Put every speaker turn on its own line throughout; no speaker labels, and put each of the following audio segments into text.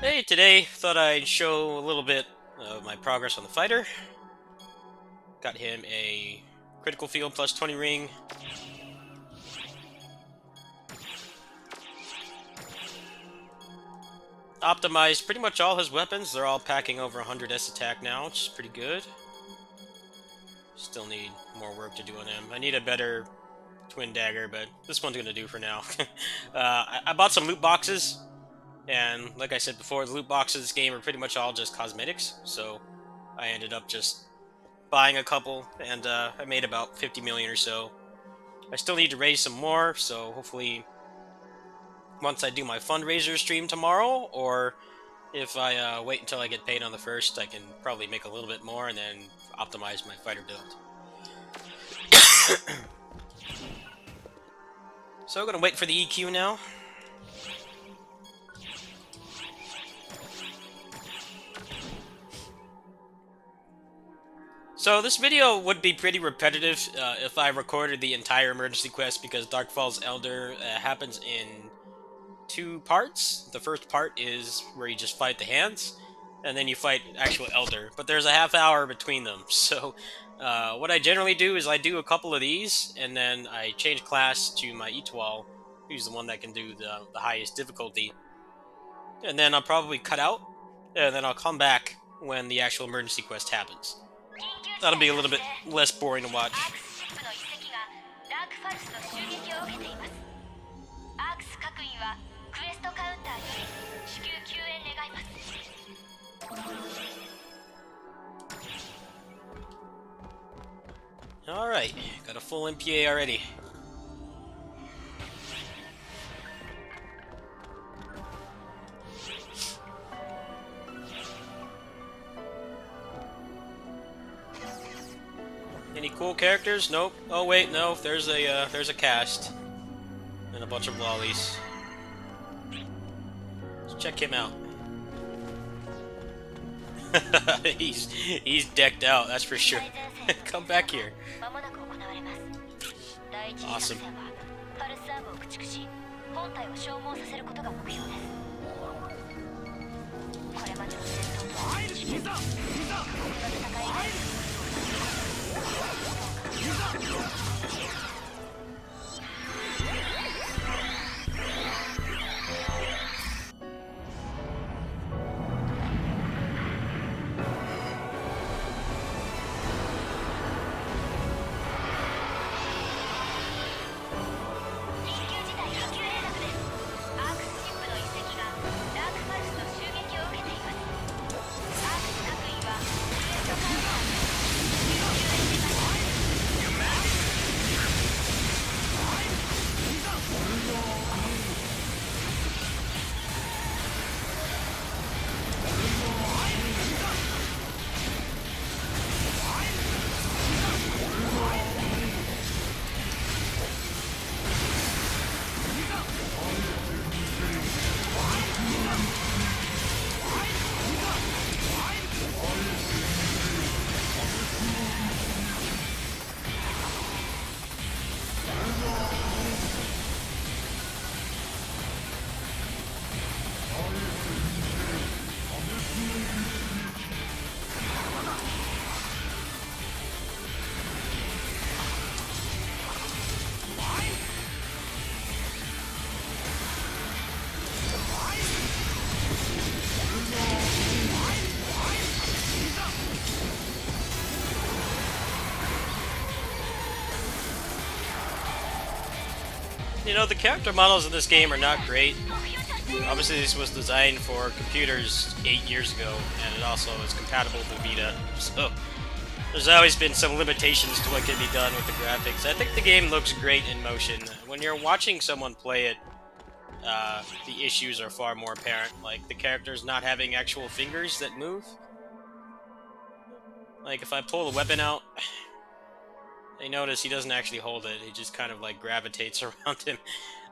Hey, today thought I'd show a little bit of my progress on the fighter. Got him a critical field plus 20 ring. Optimized pretty much all his weapons. They're all packing over 100 S attack now, which is pretty good. Still need more work to do on him. I need a better twin dagger, but this one's gonna do for now. I bought some loot boxes, and like I said before, the loot boxes in this game are pretty much all just cosmetics, so I ended up just buying a couple, and I made about 50 million or so. I still need to raise some more, so hopefully once I do my fundraiser stream tomorrow, or if I wait until I get paid on the first, I can probably make a little bit more and then optimize my fighter build. So I'm gonna wait for the EQ now. So this video would be pretty repetitive if I recorded the entire emergency quest, because Dark Falz Elder happens in two parts. The first part is where you just fight the hands, and then you fight actual Elder. But there's a half hour between them, so what I generally do is I do a couple of these, and then I change class to my Etoile, who's the one that can do the highest difficulty. And then I'll probably cut out, and then I'll come back when the actual emergency quest happens. That'll be a little bit less boring to watch. Alright, got a full MPA already. Any cool characters? Nope. Oh wait, no. There's a cast and a bunch of lollies. Let's check him out. he's decked out, that's for sure. Come back here. Awesome. You know, the character models in this game are not great. Obviously, this was designed for computers 8 years ago, and it also is compatible with Vita, so there's always been some limitations to what can be done with the graphics. I think the game looks great in motion. When you're watching someone play it, the issues are far more apparent, like the characters not having actual fingers that move. Like, if I pull the weapon out, I notice he doesn't actually hold it, he just kind of like gravitates around him.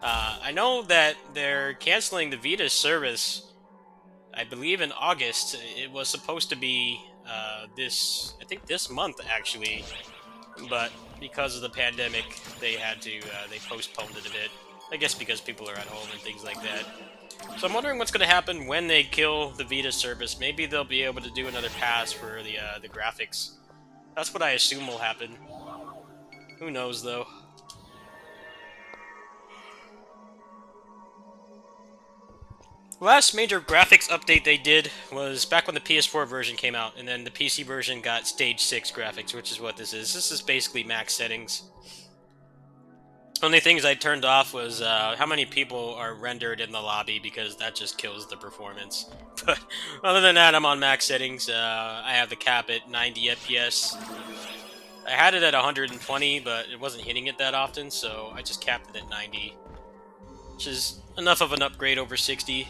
I know that they're canceling the Vita service, I believe in August. It was supposed to be I think this month actually, but because of the pandemic, they had to, they postponed it a bit. I guess because people are at home and things like that. So I'm wondering what's going to happen when they kill the Vita service. Maybe they'll be able to do another pass for the graphics. That's what I assume will happen. Who knows, though. The last major graphics update they did was back when the PS4 version came out, and then the PC version got Stage 6 graphics, which is what this is. This is basically max settings. Only things I turned off was how many people are rendered in the lobby, because that just kills the performance. But other than that, I'm on max settings. I have the cap at 90 FPS. I had it at 120, but it wasn't hitting it that often, so I just capped it at 90. Which is enough of an upgrade over 60.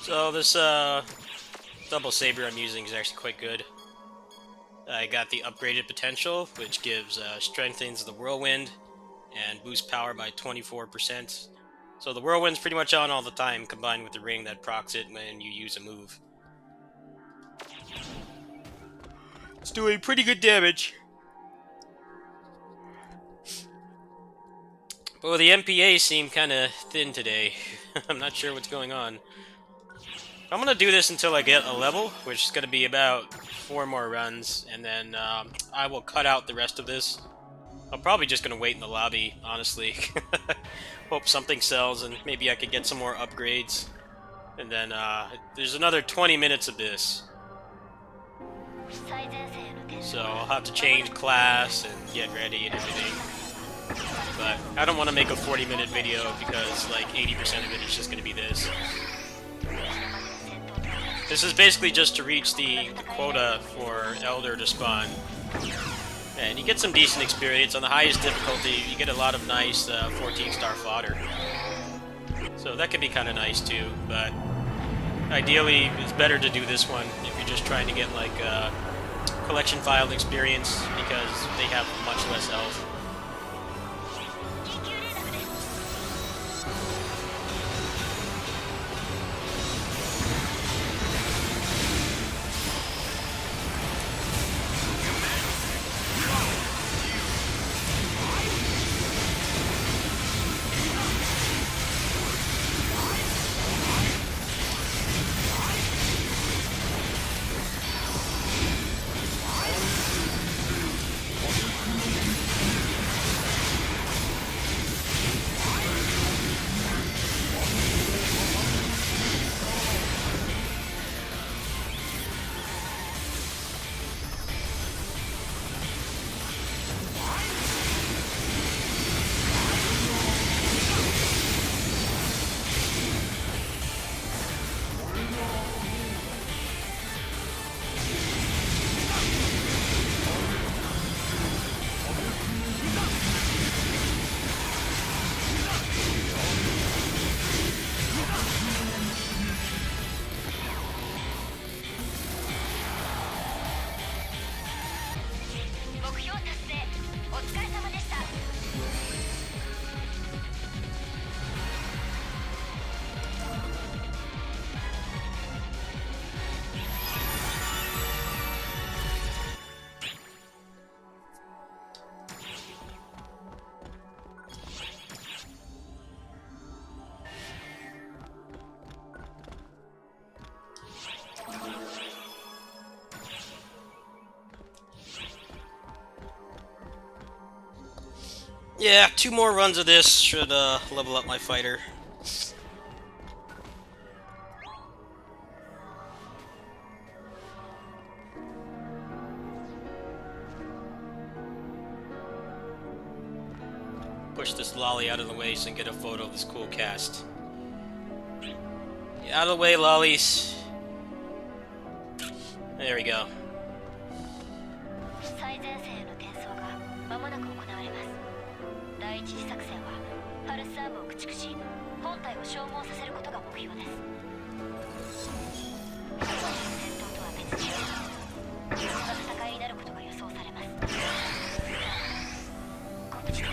So this double saber I'm using is actually quite good. I got the upgraded potential, which gives strengthens the whirlwind and boosts power by 24%. So the whirlwind's pretty much on all the time, combined with the ring that procs it when you use a move. It's doing pretty good damage. But the MPA seem kind of thin today. I'm not sure what's going on. I'm going to do this until I get a level, which is going to be about 4 more runs, and then I will cut out the rest of this. I'm probably just going to wait in the lobby, honestly. Hope something sells, and maybe I could get some more upgrades. And then there's another 20 minutes of this. So I'll have to change class and get ready and everything. But I don't want to make a 40-minute video because like 80% of it is just going to be this. This is basically just to reach the quota for Elder to spawn. And you get some decent experience. On the highest difficulty, you get a lot of nice 14-star fodder. So that can be kind of nice too, but ideally it's better to do this one if you're just trying to get like collection file experience, because they have much less health. Yeah, 2 more runs of this should level up my fighter. Push this lolly out of the way so I can get a photo of this cool cast. Get out of the way, lollies. There we go.
最前線への転送が間もなく行われます。第一次作戦はパルスアームを駆逐し、本体を消耗させることが目標です。戦闘とは別に異様な戦いになることが予想されます。こっちだ。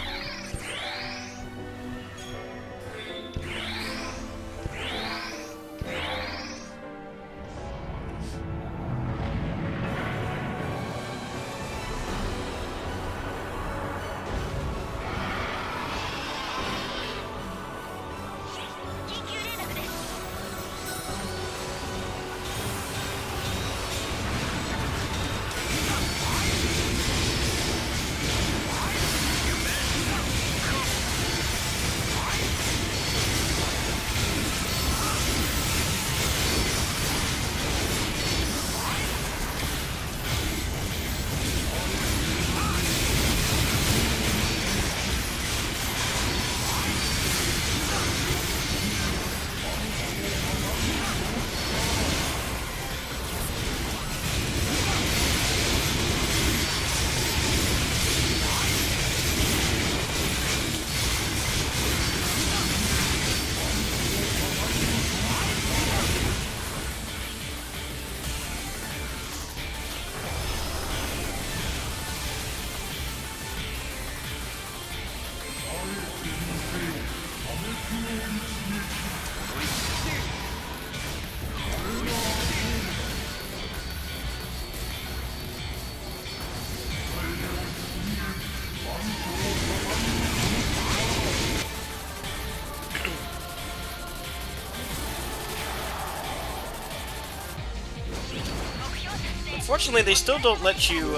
Unfortunately, they still don't let you,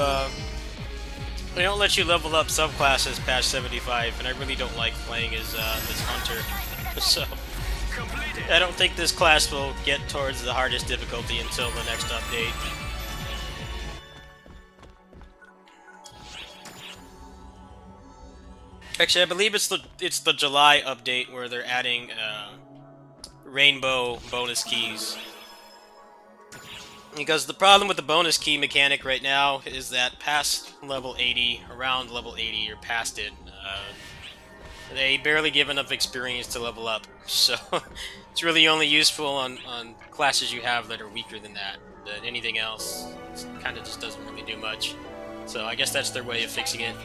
they don't let you level up subclasses past 75, and I really don't like playing as this hunter. So, I don't think this class will get towards the hardest difficulty until the next update. Actually, I believe it's the July update where they're adding rainbow bonus keys. Because the problem with the bonus key mechanic right now is that past level 80, around level 80 or past it, they barely give enough experience to level up. So it's really only useful on classes you have that are weaker than that. But anything else kind of just doesn't really do much. So I guess that's their way of fixing it.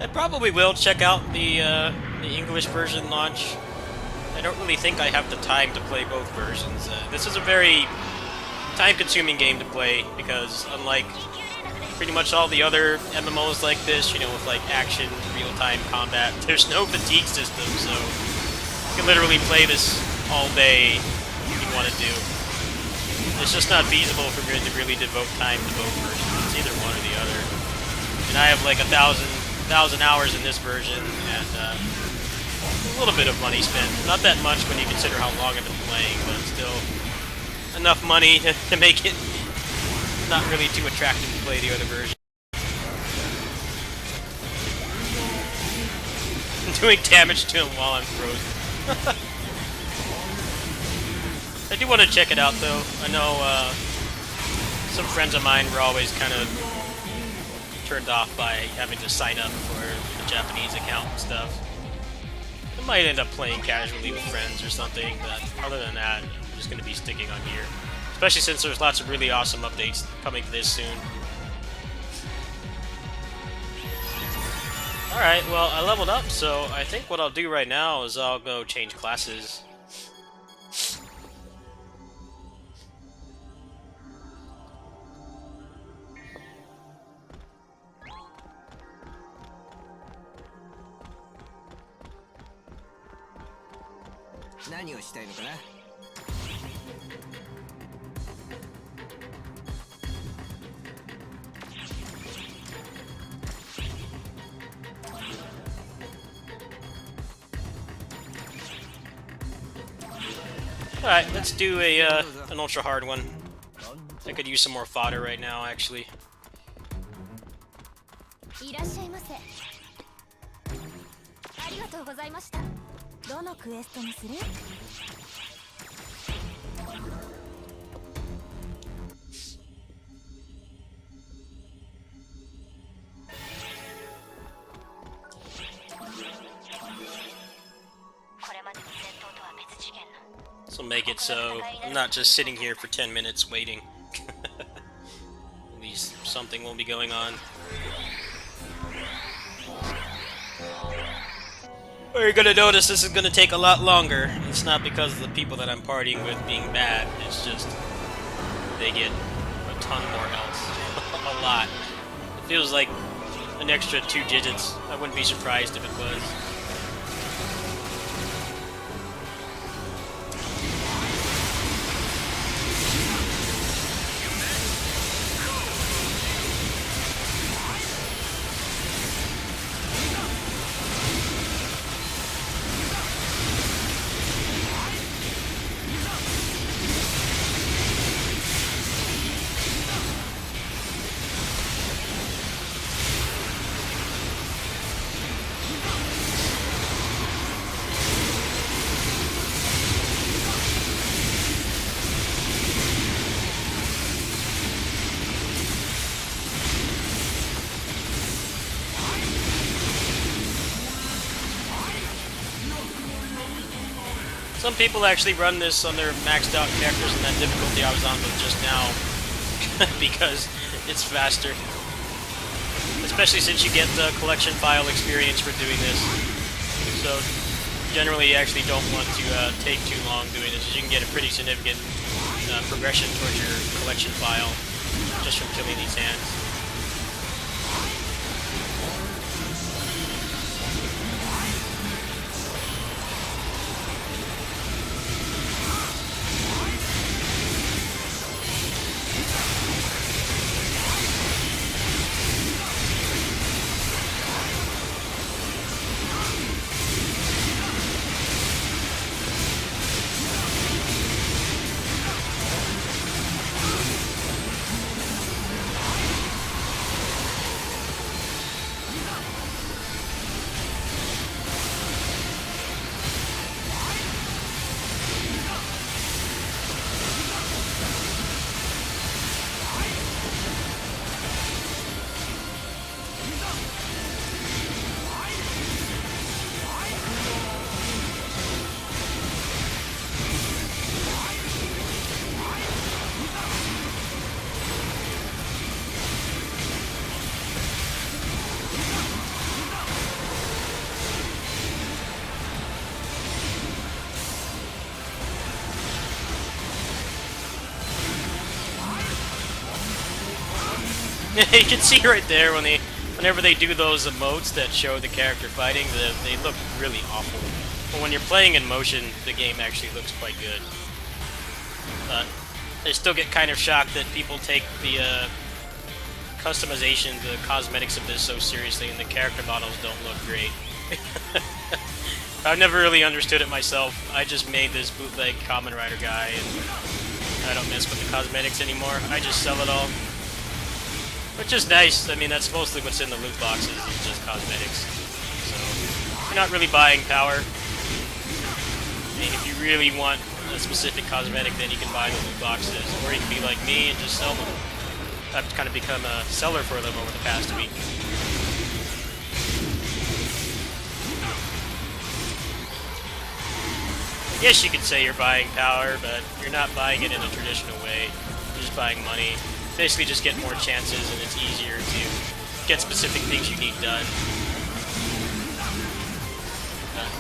I probably will check out the English version launch. I don't really think I have the time to play both versions. This is a very time-consuming game to play because, unlike pretty much all the other MMOs like this, you know, with like action, real-time combat, there's no fatigue system, so you can literally play this all day if you want to do. It's just not feasible for me to really devote time to both versions. It's either one or the other. And I have like 1,000 hours in this version, and a little bit of money spent. Not that much when you consider how long I've been playing, but still enough money to make it not really too attractive to play the other version. Doing damage to him while I'm frozen. I do want to check it out, though. I know some friends of mine were always kind of turned off by having to sign up for a Japanese account and stuff. I might end up playing casually with friends or something, but other than that, I'm just going to be sticking on here. Especially since there's lots of really awesome updates coming to this soon. Alright, well, I leveled up, so I think what I'll do right now is I'll go change classes.
何をしたいのかな。
Alright, let's do a an ultra hard one. I could use some more fodder right now, actually.
いらっしゃいませ。ありがとうございました。どのクエストにする？これまでの戦闘とは別次元の。
So make it so I'm not just sitting here for 10 minutes waiting. At least something will be going on. Well, you're gonna notice this is gonna take a lot longer. It's not because of the people that I'm partying with being bad. It's just they get a ton more health. A lot. It feels like an extra 2 digits. I wouldn't be surprised if it was. Some people actually run this on their maxed out characters in that difficulty I was on with just now because it's faster. Especially since you get the collection file experience for doing this. So generally you actually don't want to take too long doing this. You can get a pretty significant progression towards your collection file just from killing these hands. You can see right there whenever they do those emotes that show the character fighting, they look really awful. But when you're playing in motion, the game actually looks quite good. I still get kind of shocked that people take the customization, the cosmetics of this so seriously, and the character models don't look great. I've never really understood it myself. I just made this bootleg Kamen Rider guy, and I don't mess with the cosmetics anymore. I just sell it all. Which is nice. I mean, that's mostly what's in the loot boxes, is just cosmetics. So, you're not really buying power. I mean, if you really want a specific cosmetic, then you can buy the loot boxes. Or you can be like me and just sell them. I've kind of become a seller for them over the past week. Yes, you could say you're buying power, but you're not buying it in a traditional way. You're just buying money. Basically just get more chances, and it's easier to get specific things you need done.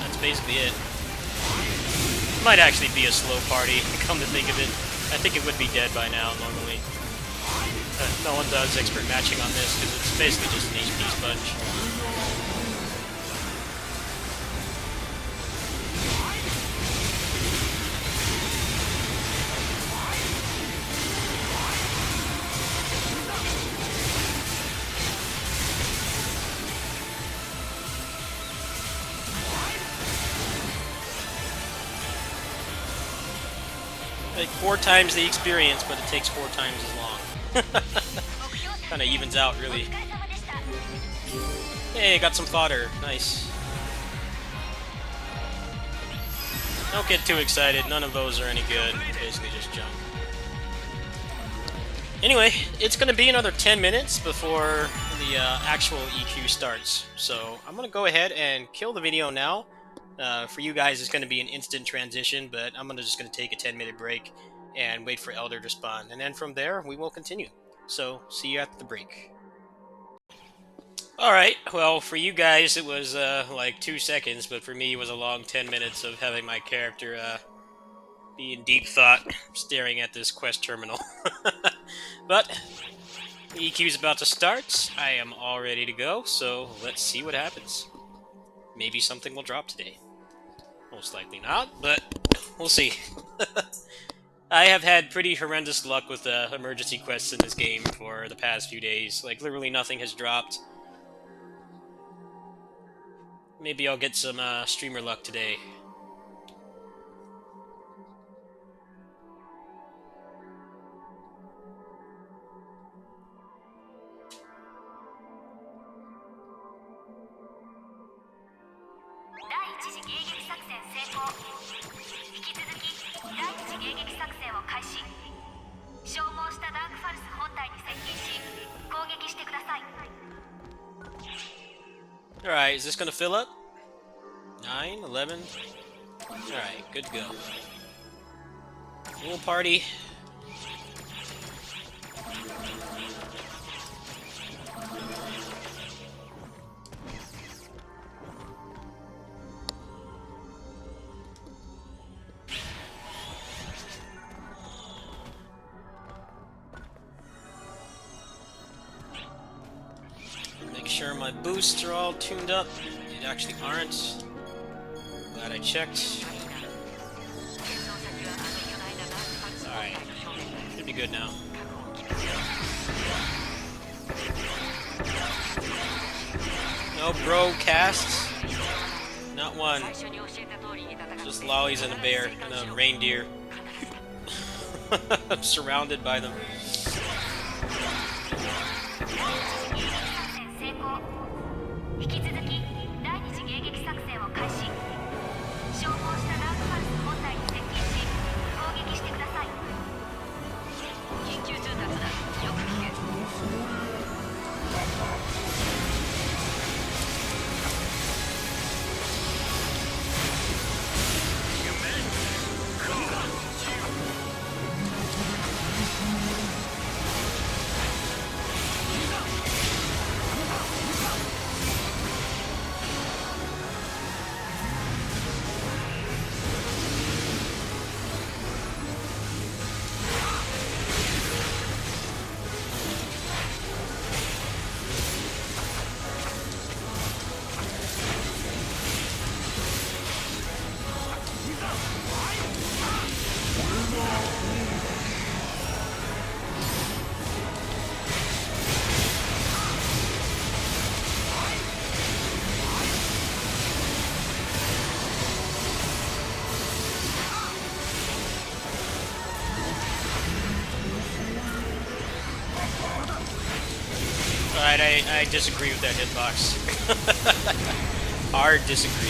That's basically it. Might actually be a slow party, come to think of it. I think it would be dead by now, normally. No one does expert matching on this, because it's basically just an HP sponge. Like 4 times the experience, but it takes 4 times as long. Kind of evens out, really. Hey, got some fodder. Nice. Don't get too excited. None of those are any good. Basically just junk. Anyway, it's going to be another 10 minutes before the actual EQ starts. So I'm going to go ahead and kill the video now. For you guys, it's going to be an instant transition, but I'm just going to take a 10-minute break and wait for Elder to spawn. And then from there, we will continue. So, see you at the break. Alright, well, for you guys, it was like 2 seconds, but for me, it was a long 10 minutes of having my character be in deep thought, staring at this quest terminal. But the EQ is about to start. I am all ready to go, so let's see what happens. Maybe something will drop today. Most likely not, but we'll see. I have had pretty horrendous luck with emergency quests in this game for the past few days. Like, literally nothing has dropped. Maybe I'll get some streamer luck today. Alright, is this gonna fill up? 9, 11. Alright, good to go. Little party. Make sure my boosts are all tuned up. They actually aren't. Glad I checked. Alright. Should be good now. No bro casts. Not one. Just lollies and a bear and a reindeer. I'm surrounded by them. Alright, I disagree with that hitbox. Hard disagree.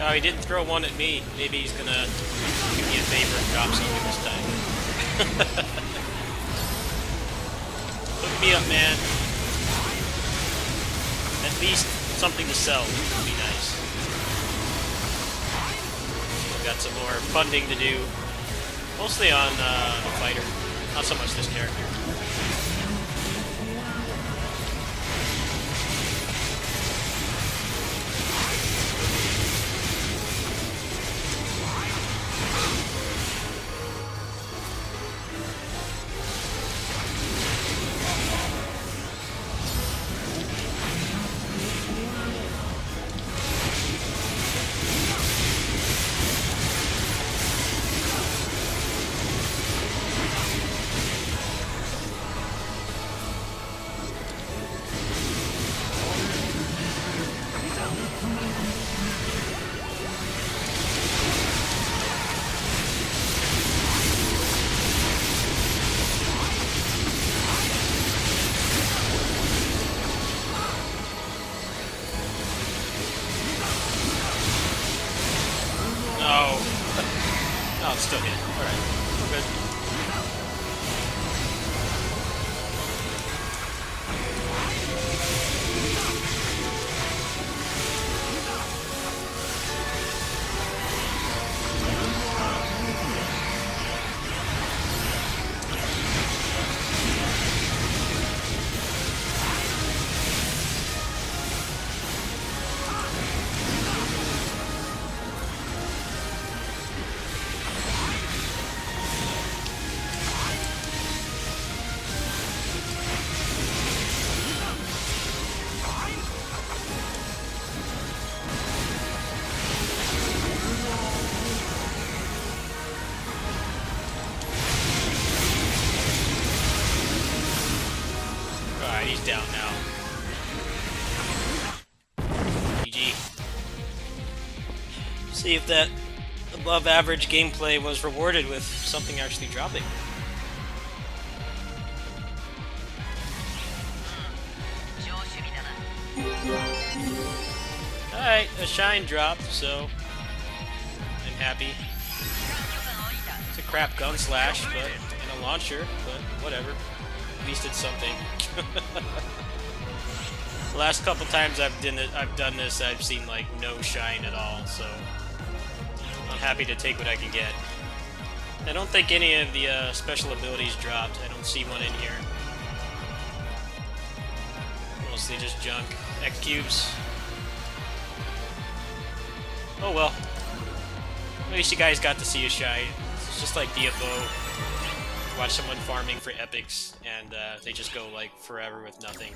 Oh, he didn't throw one at me. Maybe he's gonna do me a favor and drop something this time. Hook me up, man. At least something to sell would be nice. We've got some more funding to do. Mostly on the fighter. Not so much this character. Oh, it's still hit. Alright, we're good. He's down now. GG. See if that above average gameplay was rewarded with something actually dropping. Alright, a shine dropped, so I'm happy. It's a crap gun slash, but and a launcher, but whatever. At least it's something. The last couple times I've done this, I've seen like no shine at all, so I'm happy to take what I can get. I don't think any of the special abilities dropped. I don't see one in here. Mostly just junk. X cubes. Oh well. At least you guys got to see a shine. It's just like DFO. Watch someone farming for epics, and they just go like forever with nothing.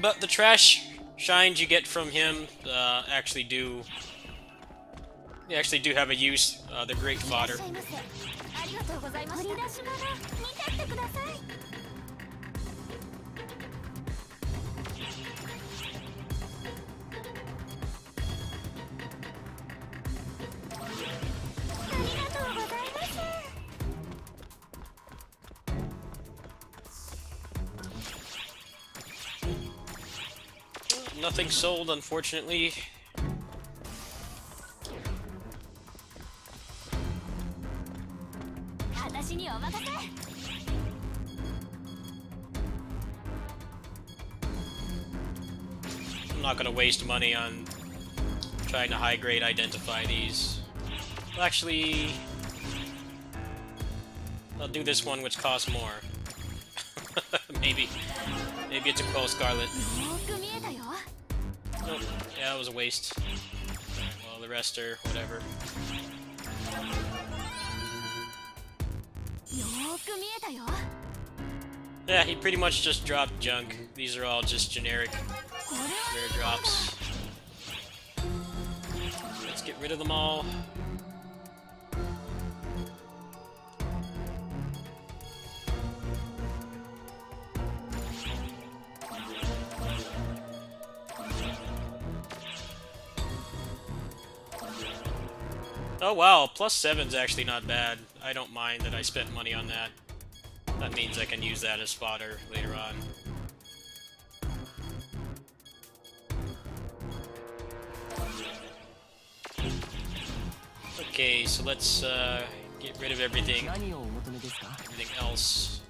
But the trash shines you get from him actually do have a use. They're great fodder. Nothing sold, unfortunately. I'm not gonna waste money on trying to high grade identify these. Well, actually, I'll do this one, which costs more. Maybe it's a Quell Scarlet. Nope. Yeah, that was a waste. Well, the rest are whatever. Yeah, he pretty much just dropped junk. These are all just generic rare drops. Let's get rid of them all. Oh wow, +7's actually not bad. I don't mind that I spent money on that. That means I can use that as fodder later on. Okay, so let's get rid of everything else.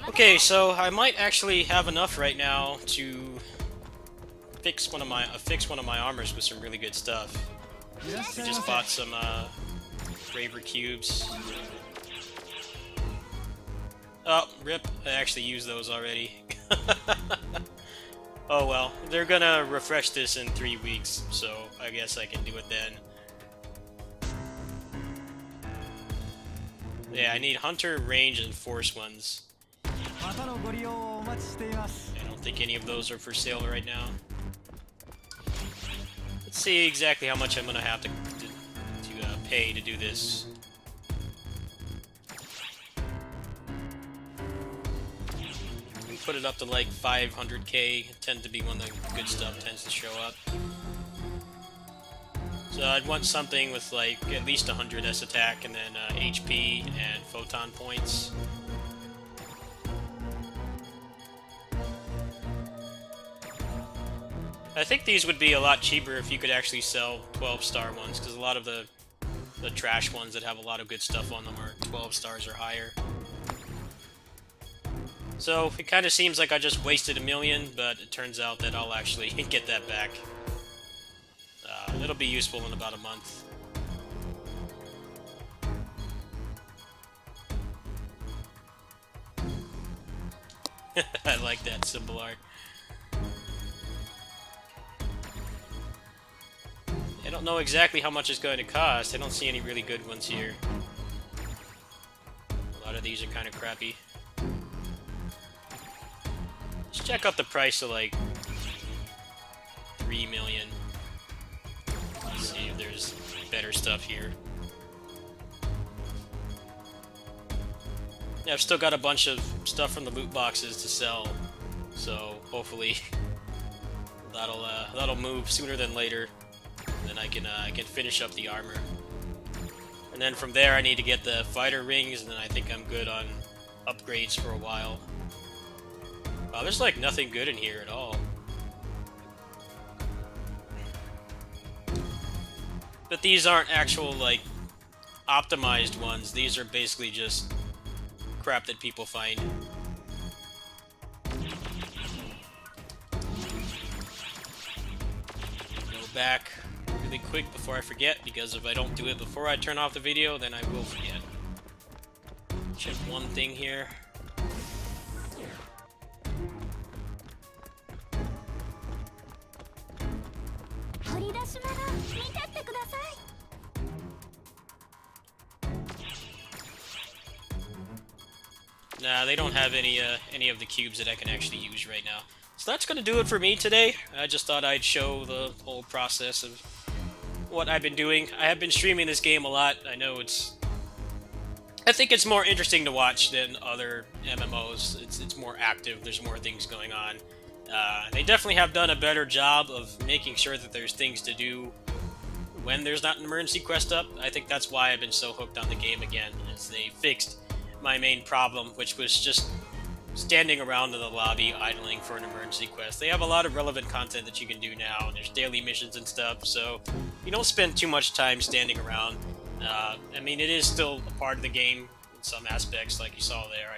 Okay, so I might actually have enough right now to fix one of my armors with some really good stuff. We just bought some Braver cubes. Oh, rip! I actually used those already. Oh well, they're gonna refresh this in 3 weeks, so I guess I can do it then. Yeah, I need Hunter, Range, and Force ones. I don't think any of those are for sale right now. Let's see exactly how much I'm gonna have to pay to do this. We put it up to like 500k. Tend to be when the good stuff tends to show up. So I'd want something with like at least 100 S attack and then HP and photon points. I think these would be a lot cheaper if you could actually sell 12-star ones, because a lot of the trash ones that have a lot of good stuff on them are 12 stars or higher. So it kind of seems like I just wasted $1 million, but it turns out that I'll actually get that back. It'll be useful in about a month. I like that symbol art. I don't know exactly how much it's going to cost. I don't see any really good ones here. A lot of these are kind of crappy. Let's check out the price of like 3 million. Let's see if there's better stuff here. Yeah, I've still got a bunch of stuff from the loot boxes to sell, so hopefully that'll move sooner than later. Then I can finish up the armor, and then from there I need to get the fighter rings, and then I think I'm good on upgrades for a while. Wow, there's like nothing good in here at all. But these aren't actual like optimized ones. These are basically just crap that people find. Go back really quick before I forget, because if I don't do it before I turn off the video, then I will forget. Check one thing here. Nah, they don't have any of the cubes that I can actually use right now. So that's gonna do it for me today. I just thought I'd show the whole process of what I've been doing. I have been streaming this game a lot. I know I think it's more interesting to watch than other MMOs. It's more active. There's more things going on. They definitely have done a better job of making sure that there's things to do when there's not an emergency quest up. I think that's why I've been so hooked on the game again, is they fixed my main problem, which was just standing around in the lobby idling for an emergency quest. They have a lot of relevant content that you can do now, and there's daily missions and stuff, so you don't spend too much time standing around. I mean, it is still a part of the game in some aspects, like you saw there.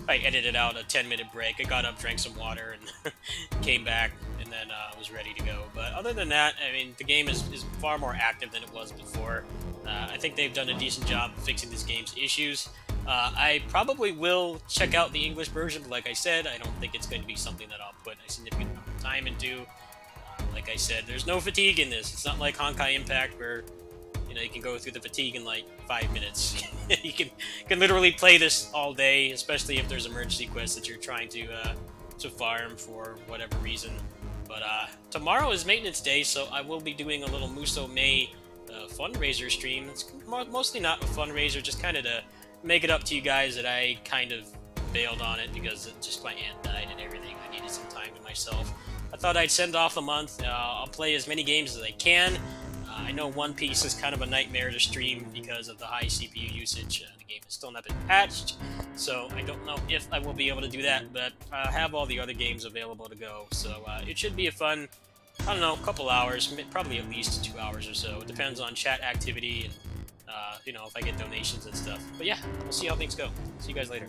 I edited out a 10-minute break. I got up, drank some water, and came back, and then was ready to go. But other than that, I mean, the game is far more active than it was before. I think they've done a decent job of fixing this game's issues. I probably will check out the English version, but like I said, I don't think it's going to be something that I'll put a significant amount of time into. Like I said, there's no fatigue in this. It's not like Honkai Impact where you can go through the fatigue in like 5 minutes. you can literally play this all day, especially if there's emergency quests that you're trying to farm for whatever reason. But tomorrow is maintenance day, so I will be doing a little Muso May fundraiser stream. It's mostly not a fundraiser, just kind of to make it up to you guys that I kind of bailed on it because just my aunt died and everything. I needed some time to myself. I thought I'd send off the month. I'll play as many games as I can. I know One Piece is kind of a nightmare to stream because of the high CPU usage. The game has still not been patched, so I don't know if I will be able to do that, but I have all the other games available to go, so it should be a fun, I don't know, couple hours, probably at least 2 hours or so. It depends on chat activity and, if I get donations and stuff. But yeah, we'll see how things go. See you guys later.